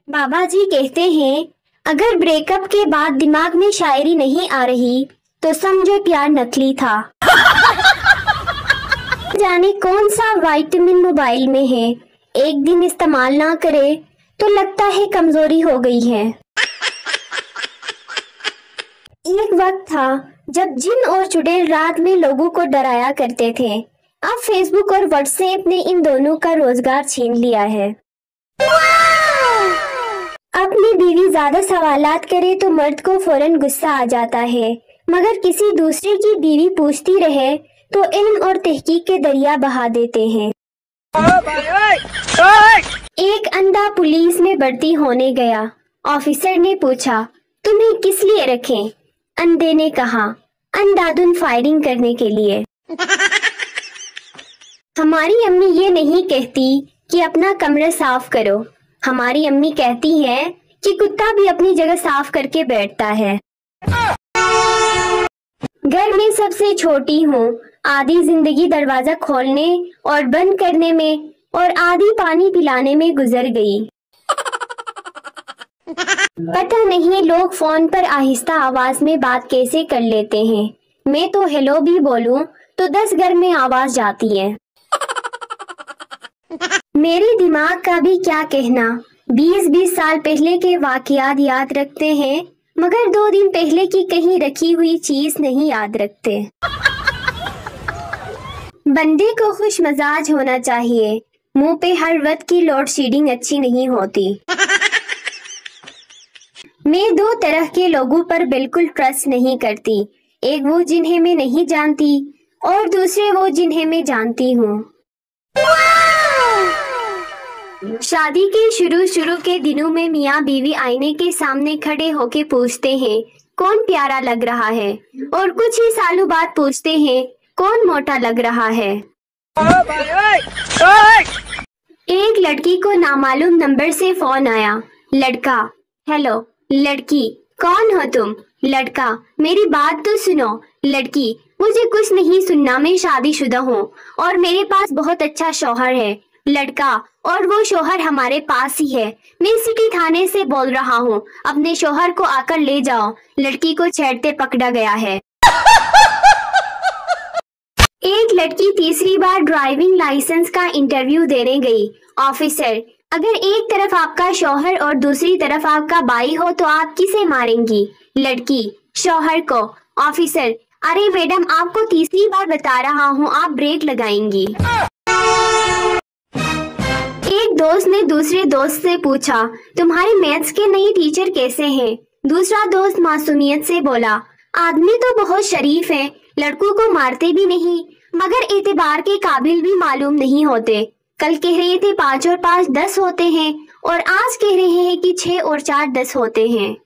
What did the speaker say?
बाबा जी कहते हैं अगर ब्रेकअप के बाद दिमाग में शायरी नहीं आ रही तो समझो प्यार नकली था। जाने कौन सा विटामिन मोबाइल में है, एक दिन इस्तेमाल ना करे तो लगता है कमजोरी हो गई है। एक वक्त था जब जिन और चुड़ैल रात में लोगों को डराया करते थे। अब फेसबुक और व्हाट्सएप ने इन दोनों का रोजगार छीन लिया है। अपनी बीवी ज्यादा सवालात करे तो मर्द को फौरन गुस्सा आ जाता है, मगर किसी दूसरे की बीवी पूछती रहे तो इल्म और तहकीक के दरिया बहा देते हैं। एक अंधा पुलिस में भर्ती होने गया। ऑफिसर ने पूछा, तुम्हें किस लिए रखें? अंधे ने कहा, अंधाधुन फायरिंग करने के लिए। हमारी अम्मी ये नहीं कहती कि अपना कमरा साफ करो, हमारी अम्मी कहती है कि कुत्ता भी अपनी जगह साफ करके बैठता है। घर में सबसे छोटी हूँ, आधी जिंदगी दरवाजा खोलने और बंद करने में और आधी पानी पिलाने में गुजर गई। पता नहीं लोग फोन पर आहिस्ता आवाज में बात कैसे कर लेते हैं। मैं तो हेलो भी बोलूं तो 10 घर में आवाज जाती है। मेरे दिमाग का भी क्या कहना, 20-20 साल पहले के वाकयात याद रखते हैं, मगर 2 दिन पहले की कहीं रखी हुई चीज नहीं याद रखते। बंदे को खुश मजाज होना चाहिए, मुंह पे हर वक्त की लोड शेडिंग अच्छी नहीं होती। मैं 2 तरह के लोगों पर बिल्कुल ट्रस्ट नहीं करती, एक वो जिन्हें मैं नहीं जानती और दूसरे वो जिन्हें मैं जानती हूँ। शादी के शुरू के दिनों में मियाँ बीवी आईने के सामने खड़े होके पूछते हैं कौन प्यारा लग रहा है, और कुछ ही सालों बाद पूछते हैं कौन मोटा लग रहा है। एक लड़की को नामालूम नंबर से फोन आया। लड़का, हेलो। लड़की, कौन हो तुम? लड़का, मेरी बात तो सुनो। लड़की, मुझे कुछ नहीं सुनना, मैं शादीशुदा हूँ और मेरे पास बहुत अच्छा शौहर है। लड़का, और वो शौहर हमारे पास ही है, मैं सिटी थाने से बोल रहा हूँ, अपने शौहर को आकर ले जाओ। लड़की को छेड़ते पकड़ा गया है। एक लड़की तीसरी बार ड्राइविंग लाइसेंस का इंटरव्यू देने गई। ऑफिसर, अगर एक तरफ आपका शौहर और दूसरी तरफ आपका भाई हो तो आप किसे मारेंगी? लड़की, शौहर को। ऑफिसर, अरे मैडम, आपको तीसरी बार बता रहा हूँ, आप ब्रेक लगाएंगी। एक दोस्त ने दूसरे दोस्त से पूछा, तुम्हारे मैथ्स के नए टीचर कैसे हैं? दूसरा दोस्त मासूमियत से बोला, आदमी तो बहुत शरीफ है, लड़कों को मारते भी नहीं, मगर एतबार के काबिल भी मालूम नहीं होते। कल कह रहे थे 5 और 5 10 होते हैं और आज कह रहे हैं कि 6 और 4 10 होते हैं।